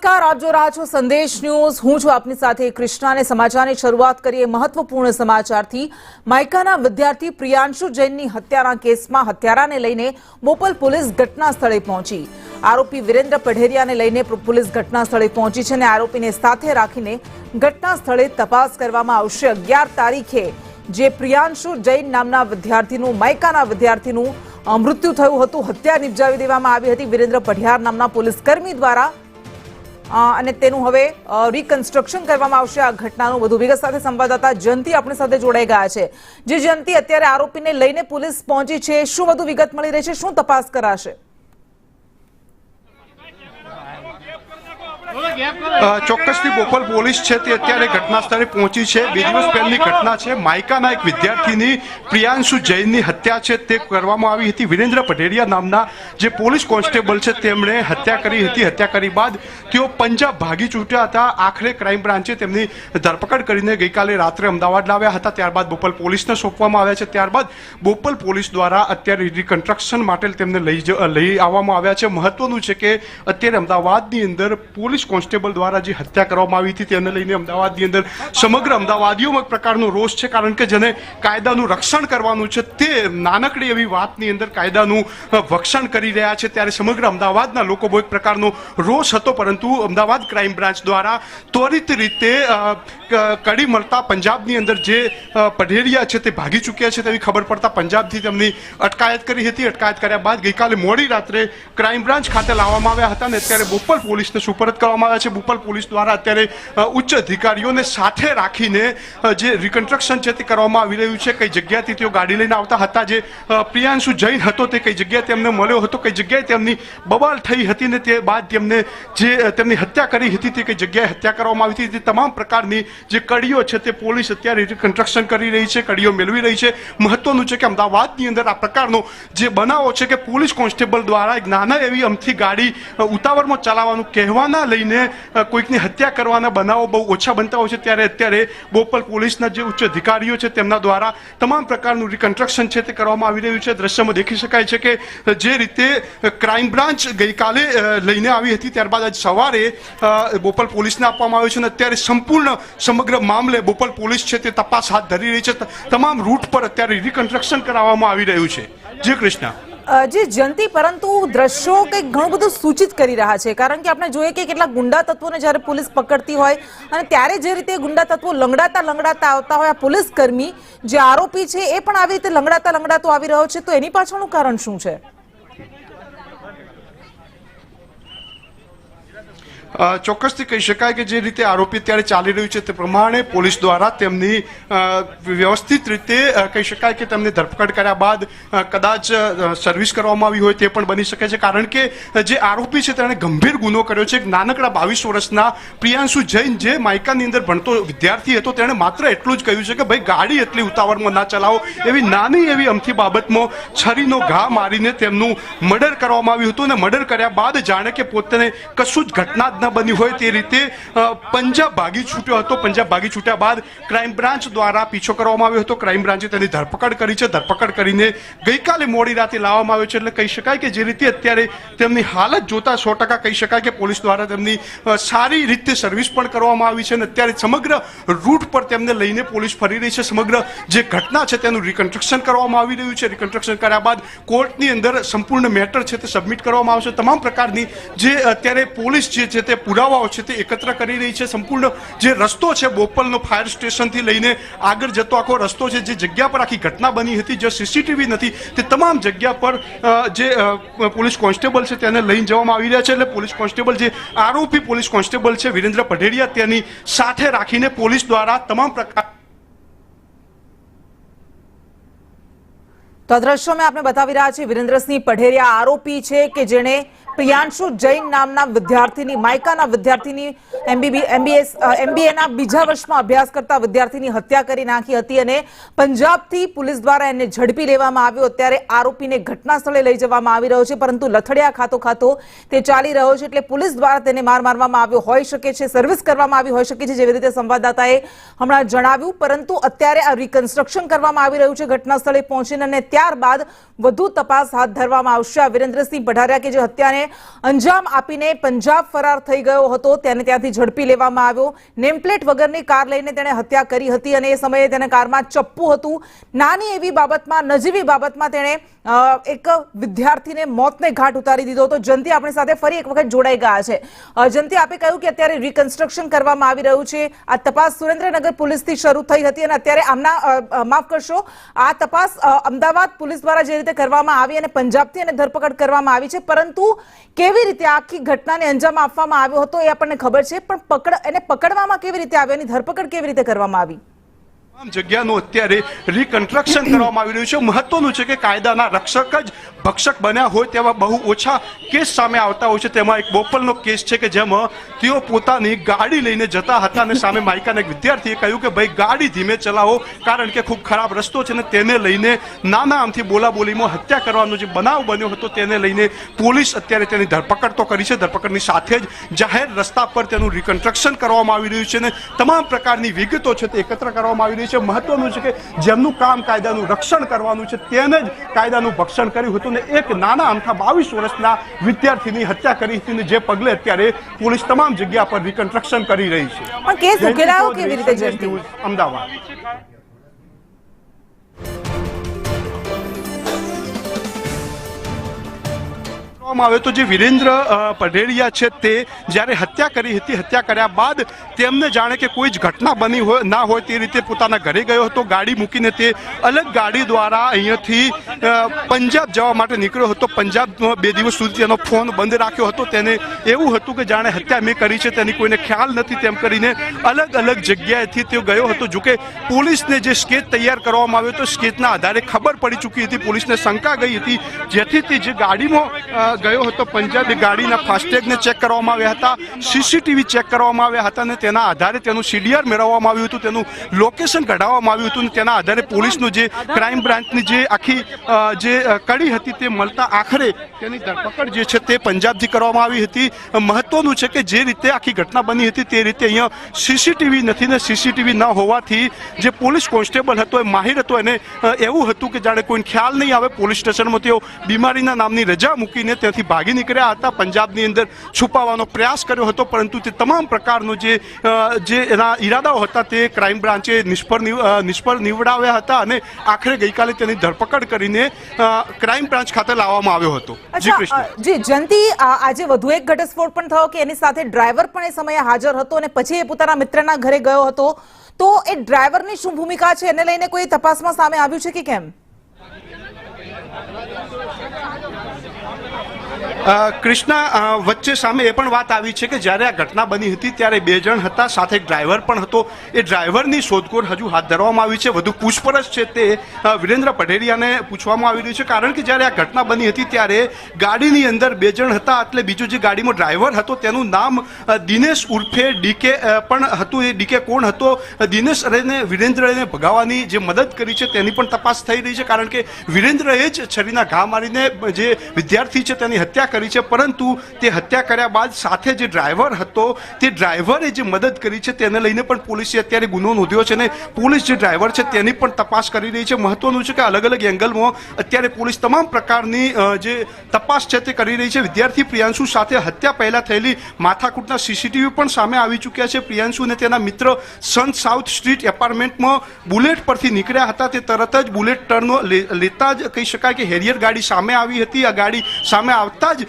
નમસ્કાર, આપ જો રહ્યા છો સંદેશ ન્યૂઝ। હું છું આપની સાથે કૃષ્ણાને। સમાચારની શરૂઆત કરીએ મહત્વપૂર્ણ સમાચારથી। માયકાના વિદ્યાર્થી પ્રિયાંશુ જૈનની હત્યાના કેસમાં હત્યારાને લઈને બોપલ પોલીસ ઘટના સ્થળે પહોંચી। આરોપી વિરેન્દ્ર પઢેરિયાને લઈને પોલીસ ઘટના સ્થળે પહોંચી છે અને આરોપીને સાથે રાખીને ઘટના સ્થળે તપાસ કરવામાં આવશે। 11 તારીખે જે પ્રિયાંશુ જૈન નામના વિદ્યાર્થીનું માયકાના વિદ્યાર્થીનું મૃત્યુ થયું હતું, હત્યા નિપજાવી દેવામાં આવી હતી વિરેન્દ્ર પઢિયાર નામના પોલીસકર્મી દ્વારા, અને તેનું હવે રિકન્સ્ટ્રક્શન કરવામાં આવશે। આ ઘટનાનું વધુ વિગત સાથે સંવાદદાતા જયંતિ આપણી સાથે જોડાઈ ગયા છે। જે જયંતિ, અત્યારે આરોપીને લઈને પોલીસ પહોંચી છે, શું વધુ વિગત મળી રહી છે, શું તપાસ કરાશે? ચોક્કસથી બોપલ પોલીસ છે તે અત્યારે ઘટના સ્થળે પહોંચી છે। 2 દિવસ પહેલાની ઘટના છે। માયકાના એક વિદ્યાર્થીની પ્રિયાંશુ જૈનની હત્યા છે તે કરવામાં આવી હતી। વિરેન્દ્ર પઢેરિયા નામના જે પોલીસ કોન્સ્ટેબલ છે તેમણે હત્યા કરી હતી। હત્યા કરી બાદ તેઓ પંજાબ ભાગી છૂટ્યા હતા। આખરે ક્રાઇમ બ્રાન્ચે તેમની ધરપકડ કરીને ગઈકાલે રાત્રે અમદાવાદ લાવ્યા હતા। ત્યારબાદ બોપલ પોલીસને સોંપવામાં આવ્યા છે। ત્યારબાદ બોપલ પોલીસ દ્વારા અત્યારે રિકન્સ્ટ્રક્શન માટે તેમને લઈ આવવામાં આવ્યા છે। મહત્વનું છે કે અત્યારે અમદાવાદની અંદર પોલીસ કોન્સ્ટેબલ દ્વારા જે હત્યા કરવામાં આવી હતી તેને લઈને અમદાવાદની અંદર સમગ્ર અમદાવાદીઓમાં એક પ્રકારનો રોષ છે, કારણ કે જેને કાયદાનું રક્ષણ કરવાનું છે તે નાનકડી એવી વાતની અંદર કાયદાનું ભક્ષણ કરી રહ્યા છે, ત્યારે સમગ્ર અમદાવાદના લોકો બહુ એક પ્રકારનો રોષ હતો। પરંતુ અમદાવાદ ક્રાઇમ બ્રાન્ચ દ્વારા ત્વરિત રીતે કડી મળતા પંજાબની અંદર જે પઢેરિયા છે તે ભાગી ચૂક્યા છે તેવી ખબર પડતા પંજાબથી તેમની અટકાયત કરી હતી। અટકાયત કર્યા બાદ ગઈકાલે મોડી રાત્રે ક્રાઇમ બ્રાન્ચ ખાતે લાવવામાં આવ્યા હતા અને અત્યારે બોપલ પોલીસને સુપરત કરવામાં આવ્યા છે। બોપલ પોલીસ દ્વારા અત્યારે ઉચ્ચ અધિકારીઓને સાથે રાખીને જે રિકન્સ્ટ્રક્શન છે તે કરવામાં આવી રહ્યું છે। કઈ જગ્યાથી તેઓ ગાડી લઈને આવતા હતા, જે પ્રિયાંશુ જૈન હતો તે કઈ જગ્યાએ તેમને મળ્યો હતો, કઈ જગ્યાએ તેમની બબાલ થઈ હતી ને તે બાદ તેમને જે તેમની હત્યા કરી હતી તે કઈ જગ્યાએ હત્યા કરવામાં આવી હતી, તે તમામ પ્રકારની જે કડીઓ છે તે પોલીસ અત્યારે રિકન્સ્ટ્રક્શન કરી રહી છે, કડીઓ મેળવી રહી છે। મહત્વનું છે કે અમદાવાદની અંદર આ પ્રકારનો જે બનાવો છે કે પોલીસ કોન્સ્ટેબલ દ્વારા એક નાના એવી અમથી ગાડી ઉતાવળમાં ચલાવવાનું કહેવાના લઈને કોઈકની હત્યા કરવાના બનાવો બહુ ઓછા બનતા હોય છે, ત્યારે અત્યારે બોપલ પોલીસના જે ઉચ્ચ અધિકારીઓ છે તેમના દ્વારા તમામ પ્રકારનું રિકન્સ્ટ્રક્શન છે તે કરવામાં આવી રહ્યું છે। દ્રશ્યમાં દેખી શકાય છે કે જે રીતે ક્રાઇમ બ્રાન્ચ ગઈકાલે લઈને આવી હતી ત્યારબાદ આજ સવારે બોપલ પોલીસને આપવામાં આવ્યું છે અને અત્યારે સંપૂર્ણ સમગ્ર મામલે બોપલ પોલીસ છે તે તપાસ હાથ ધરી રહી છે। તમામ રૂટ પર અત્યારે રિકન્સ્ટ્રક્શન કરાવવામાં આવી રહ્યું છે। જી કૃષ્ણા। જી જયંતિ, પરંતુ દ્રશ્યો કંઈક ઘણું બધું સૂચિત કરી રહ્યા છે, કારણ કે આપણે જોઈએ કે કેટલાક ગુંડા તત્વોને જ્યારે પોલીસ પકડતી હોય અને ત્યારે જે રીતે ગુંડા તત્વો લંગડાતા આવતા હોય, આ પોલીસ કર્મી જે આરોપી છે એ પણ આવી રીતે લંગડાતો આવી રહ્યો છે, તો એની પાછળનું કારણ શું છે? ચોક્કસથી કહી શકાય કે જે રીતે આરોપી અત્યારે ચાલી રહ્યું છે તે પ્રમાણે પોલીસ દ્વારા તેમની વ્યવસ્થિત રીતે કહી શકાય કે તેમને ધરપકડ કર્યા બાદ કદાચ સર્વિસ કરવામાં આવી હોય તે પણ બની શકે છે, કારણ કે જે આરોપી છે તેણે ગંભીર ગુનો કર્યો છે। એક નાનકડા 22 વર્ષના પ્રિયાંશુ જૈન જે માયકાની અંદર ભણતો વિદ્યાર્થી હતો, તેણે માત્ર એટલું જ કહ્યું છે કે ભાઈ ગાડી એટલી ઉતાવળમાં ના ચલાવો, એવી નાની એવી અમથી બાબતમાં છરીનો ઘા મારીને તેમનું મર્ડર કરવામાં આવ્યું હતું અને મર્ડર કર્યા બાદ જાણે કે પોતાને કશું જ ઘટના ન બની હોય તે રીતે પંજાબ ભાગી છૂટ્યો હતો। પંજાબ ભાગી છૂટ્યા બાદ ક્રાઇમ બ્રાન્ચ દ્વારા પીછો કરવામાં આવ્યો હતો। ક્રાઇમ બ્રાન્ચે તેની ધરપકડ કરી છે। ધરપકડ કરીને ગઈકાલે મોડી રાતે લાવવામાં આવ્યો છે। એટલે કહી શકાય કે જે રીતે અત્યારે તેમની હાલત જોતા 100% કહી શકાય કે પોલીસ દ્વારા તેમની સારી રીતે સર્વિસ પણ કરવામાં આવી છે અને અત્યારે સમગ્ર રૂટ પર તેમને લઈને પોલીસ ફરી રહી છે। સમગ્ર જે ઘટના છે તેનું રિકન્સ્ટ્રક્શન કરવામાં આવી રહ્યું છે। રિકન્સ્ટ્રક્શન કર્યા બાદ કોર્ટની અંદર સંપૂર્ણ મેટર છે તે સબમિટ કરવામાં આવશે। તમામ પ્રકારની જે અત્યારે પોલીસ જે છે તે પુરાવાઓ છે તે એકત્ર કરી રહી છે। સંપૂર્ણ જે રસ્તો છે બોપલનો ફાયર સ્ટેશનથી લઈને આગળ જતો આખો રસ્તો છે, જે જગ્યા પર આખી ઘટના બની હતી, જે સીસીટીવી નથી, તે તમામ જગ્યા પર જે પોલીસ કોન્સ્ટેબલ છે તેને લઈને જવામાં આવી રહ્યા છે। એટલે પોલીસ કોન્સ્ટેબલ જે આરોપી પોલીસ કોન્સ્ટેબલ છે વિરેન્દ્ર પઢેરિયા તેની સાથે રાખીને પોલીસ દ્વારા તમામ પ્રકાર તો દ્રશ્યો મેં આપણે બતાવી રહ્યા છીએ। વિરેન્દ્રસિંહ પઢેરિયા આરોપી છે કે જેણે પ્રિયાંશુ જૈન નામના વિદ્યાર્થીની, માયકાના વિદ્યાર્થીની MBA બીજા વર્ષમાં અભ્યાસ કરતા વિદ્યાર્થીની હત્યા કરી નાખી હતી અને પંજાબથી પોલીસ દ્વારા એને ઝડપી લેવામાં આવ્યો। અત્યારે આરોપીને ઘટના સ્થળે લઈ જવામાં આવી રહ્યો છે, પરંતુ લથડિયા ખાતો તે ચાલી રહ્યો છે, એટલે પોલીસ દ્વારા તેને મારવામાં આવ્યો હોઈ શકે છે, સર્વિસ કરવામાં આવી હોઈ શકે છે, જેવી રીતે સંવાદદાતાએ હમણાં જણાવ્યું। પરંતુ અત્યારે આ રિકન્સ્ટ્રક્શન કરવામાં આવી રહ્યું છે ઘટના સ્થળે પહોંચીને, અને ત્યારબાદ વધુ તપાસ હાથ ધરવામાં આવશે। વિરેન્દ્રસિંહ પઢારિયા કે જે હત્યાને હત્યાને અંજામ આપીને પંજાબ ફરાર થઈ ગયો હતો. તેને ત્યાંથી ઝડપી લેવામાં આવ્યો. નેમપ્લેટ વગરની કાર લઈને તેણે હત્યા કરી હતી અને એ સમયે તેને કારમાં ચપ્પુ હતું. નાની એવી બાબતમાં, નજીવી બાબતમાં તેણે એક વિદ્યાર્થીને મોતને ઘાટ ઉતારી દીધો હતો. જયંતિ આપણી સાથે ફરી એક વખત જોડાઈ ગયા છે. જયંતિ, આપે કહ્યું કે અત્યારે રિકન્સ્ટ્રક્શન કરવામાં આવી રહ્યું છે. આ તપાસ સુરેન્દ્રનગર પોલીસથી શરૂ થઈ હતી અને અત્યારે માફ કરશો, આ તપાસ અમદાવાદ પોલીસ દ્વારા જે રીતે કરવામાં આવી અને પંજાબથી એને ધરપકડ કરવામાં આવી છે, પરંતુ કેવી રીતે આખી ઘટનાને અંજામ આપવામાં આવ્યો હતો એ આપણને ખબર છે, પણ એને પકડવામાં કેવી રીતે આવ્યો, એની ધરપકડ કેવી રીતે કરવામાં આવી? જગ્યાનું અત્યારે રિકન્સ્ટ્રક્શન કરવામાં આવી રહ્યું છે. મહત્વનું છે કે કાયદાના રક્ષક જ ભક્ષક બન્યા હોય તેવા બહુ ઓછા કેસ સામે આવતા હોય છે. તેમાં એક બોપલનો કેસ છે કે જેમાં તેઓ પોતાની ગાડી લઈને જતા હતા અને સામે માઇકાના એક વિદ્યાર્થીએ કહ્યું કે ભાઈ ગાડી ધીમે ચલાવો કારણ કે ખૂબ ખરાબ રસ્તો છે, અને તેને લઈને નાના આમથી બોલાબોલીમાં હત્યા કરવાનો જે બનાવ બન્યો હતો તેને લઈને પોલીસ અત્યારે તેની ધરપકડ તો કરી છે. ધરપકડની સાથે જ જાહેર રસ્તા પર તેનું રિકન્સ્ટ્રક્શન કરવામાં આવી રહ્યું છે અને તમામ પ્રકારની વિગતો છે તે એકત્ર કરવામાં આવી રહી છે. મહત્વનું છે કે જેમનું કામ કાયદાનું રક્ષણ કરવાનું છે તેને જ કાયદાનું ભક્ષણ કર્યું હતું ને એક નાના અમથા 22 વર્ષના વિદ્યાર્થીની હત્યા કરી હતી ને જે પગલે અત્યારે પોલીસ તમામ જગ્યા પર રિકન્સ્ટ્રક્શન કરી રહી છે. પણ કેસ ઉકેલાયો કેવી રીતે જયંતિ? અમદાવાદ આવે તો જે વિરેન્દ્ર પઢેરિયા છે તે જ્યારે હત્યા કરી હતી, હત્યા કર્યા બાદ તેમને જાણે કે કોઈ જ ઘટના બની હોય ના હોય તે રીતે પોતાના ઘરે ગયો હતો. ગાડી મૂકીને તે અલગ ગાડી દ્વારા અહીંયાથી પંજાબ જવા માટે નીકળ્યો હતો. પંજાબમાં 2 દિવસ સુધી તેનો ફોન બંધ રાખ્યો હતો. તેને એવું હતું કે જાણે હત્યા મેં કરી છે તેની કોઈને ખ્યાલ નથી, તેમ કરીને અલગ અલગ જગ્યાએથી તે ગયો હતો. જોકે પોલીસને જે સ્કેચ તૈયાર કરવામાં આવ્યો હતો, સ્કેચના આધારે ખબર પડી ચૂકી હતી, પોલીસને શંકા ગઈ હતી, જેથી તે જે ગાડીમાં ગયો હતો પંજાબી ગાડીના ફાસ્ટેગને ચેક કરવામાં આવ્યા હતા, સીસીટીવી ચેક કરવામાં આવ્યા હતા અને તેના આધારે તેનું સીડીઆર મેળવવામાં આવ્યું હતું, તેનું લોકેશન કઢાવવામાં આવ્યું હતું અને તેના આધારે પોલીસનું જે ક્રાઇમ બ્રાન્ચની જે આખી જે કડી હતી તે મળતા આખરે તેની ધરપકડ જે છે તે પંજાબથી કરવામાં આવી હતી. મહત્વનું છે કે જે રીતે આખી ઘટના બની હતી તે રીતે અહીંયા સીસીટીવી નથી ને સીસીટીવી ન હોવાથી જે પોલીસ કોન્સ્ટેબલ હતો એ માહિર હતો એને એવું હતું કે જાણે કોઈને ખ્યાલ નહીં આવે. પોલીસ સ્ટેશનમાં તેઓ બીમારીના નામની રજા મૂકીને ત્યાંથી ભાગી નીકળ્યા હતા. પંજાબની અંદર છુપાવવાનો પ્રયાસ કર્યો હતો, પરંતુ તે તમામ પ્રકારનો જે એના ઈરાદાઓ હતા તે ક્રાઇમ બ્રાન્ચે નિષ્ફળ નીવડાવ્યા હતા અને આખરે ગઈકાલે તેની ધરપકડ કરીને ક્રાઇમ બ્રાન્ચ ખાતે લાવવામાં આવ્યો હતો. જી જયંતિ, આજે વધુ એક ઘટસ્ફોટ પણ થયો કે એની સાથે ડ્રાઈવર પણ એ સમયે હાજર હતો અને પછી એ પોતાના મિત્રના ઘરે ગયો હતો. તો એ ડ્રાઈવરની શું ભૂમિકા છે, એને લઈને કોઈ તપાસમાં સામે આવ્યું છે કે કેમ? કૃષ્ણા, વચ્ચે સામે એ પણ વાત આવી છે કે જ્યારે આ ઘટના બની હતી ત્યારે 2 જણ હતા, સાથે એક ડ્રાઈવર પણ હતો. એ ડ્રાઈવરની શોધખોળ હજુ હાથ ધરવામાં આવી છે. વધુ પૂછપરછ છે તે વિરેન્દ્ર પઢેરિયાને પૂછવામાં આવી રહ્યું છે, કારણ કે જ્યારે આ ઘટના બની હતી ત્યારે ગાડીની અંદર 2 જણ હતા, એટલે બીજો જે ગાડીમાં ડ્રાઈવર હતો તેનું નામ દિનેશ ઉર્ફે ડીકે પણ હતું. એ ડીકે કોણ હતો? દિનેશ અને વિરેન્દ્રને ભગાવવાની જે મદદ કરી છે તેની પણ તપાસ થઈ રહી છે, કારણ કે વિરેન્દ્રએ જ છરીના ઘા મારીને જે વિદ્યાર્થી છે તેની હત્યા કરી છે, પરંતુ તે હત્યા કર્યા બાદ સાથે જે ડ્રાઈવર હતો તે ડ્રાઈવરે જે મદદ કરી છે તેને લઈને પણ પોલીસે અત્યારે ગુનો નોંધ્યો છે અને પોલીસ જે ડ્રાઈવર છે તેની પણ તપાસ કરી રહી છે. મહત્વનું છે કે અલગ અલગ એંગલમાં અત્યારે પોલીસ તમામ પ્રકારની જે તપાસ છે તે કરી રહી છે. વિદ્યાર્થી પ્રિયાંશુ સાથે હત્યા પહેલા થયેલી માથાકૂટના સીસીટીવી પણ સામે આવી ચૂક્યા છે. પ્રિયાંશુ અને તેના મિત્ર સંત સાઉથ સ્ટ્રીટ એપાર્ટમેન્ટમાં બુલેટ પરથી નીકળ્યા હતા. તે તરત જ બુલેટ ટર્ન લેતા જ કહી શકાય કે હેરિયર ગાડી સામે આવી હતી. આ ગાડી સામે આવતા જ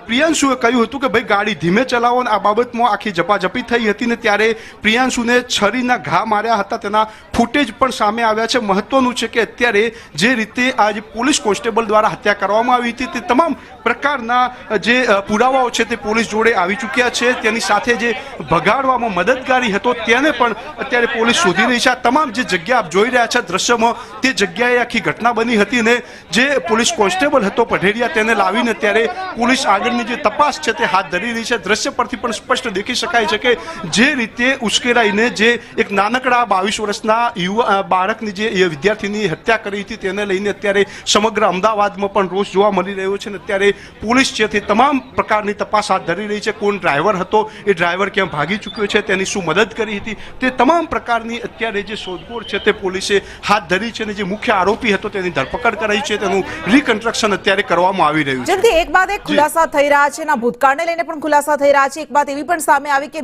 પ્રિયાંશુએ કહ્યું હતું કે ભાઈ ગાડી ધીમે ચલાવો, અને આ બાબતમાં આખી ઝપાઝપી થઈ હતી ને ત્યારે પ્રિયાંશુને છરીના ઘા માર્યા હતા. તેના ફૂટેજ પણ સામે આવ્યા છે. મહત્વનું છે કે અત્યારે જે રીતે આજે પોલીસ કોન્સ્ટેબલ દ્વારા હત્યા કરવામાં આવી હતી તે તમામ પ્રકારના જે પુરાવાઓ છે તે પોલીસ જોડે આવી ચૂક્યા છે. તેની સાથે જે ભગાડવામાં મદદગારી હતો તેને પણ અત્યારે પોલીસ શોધી રહી છે. આ તમામ જે જગ્યા આપ જોઈ રહ્યા છે દ્રશ્યમાં, તે જગ્યાએ આખી ઘટના બની હતી ને જે પોલીસ કોન્સ્ટેબલ હતો પઢેરિયા તેને લાવીને અત્યારે પોલીસ આગળની જે તપાસ છે તે હાથ ધરી રહી છે. દ્રશ્ય પરથી પણ સ્પષ્ટ દેખી શકાય છે કે જે રીતે ઉશ્કેરાઈને જે એક નાનકડા 22 વર્ષના બાળકની જે વિદ્યાર્થીની હત્યા કરી હતી તેને લઈને અત્યારે સમગ્ર અમદાવાદમાં પણ રોષ જોવા મળી રહ્યો છે. અને અત્યારે પોલીસ છે તે તમામ પ્રકારની તપાસ હાથ ધરી રહી છે. કોણ ડ્રાઈવર હતો, એ ડ્રાઈવર ક્યાં ભાગી ચૂક્યો છે, તેની શું મદદ કરી હતી, તે તમામ પ્રકારની અત્યારે જે શોધખોળ છે તે પોલીસે હાથ ધરી છે અને જે મુખ્ય આરોપી હતો તેની ધરપકડ કરાઈ છે. તેનું રિકન્સ્ટ્રક્શન અત્યારે કરવામાં આવી રહ્યું છે. જલ્દી એક બાદ એક ખુલાસા થઈ રહ્યા છે, એના ભૂતકાળને લઈને પણ ખુલાસા થઈ રહ્યા છે. એક વાત એવી પણ સામે આવી કે